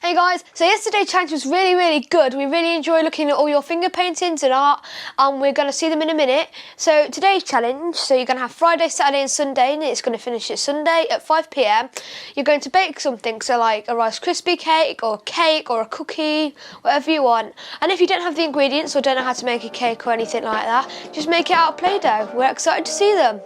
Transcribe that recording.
Hey guys, so yesterday's challenge was really good. We really enjoyed looking at all your finger paintings and art, and we're going to see them in a minute. So today's challenge, so you're going to have Friday, Saturday and Sunday, and it's going to finish at Sunday at 5 p.m. You're going to bake something, so like a Rice Krispie cake or a cookie, whatever you want. And if you don't have the ingredients or don't know how to make a cake or anything like that, just make it out of Play-Doh. We're excited to see them.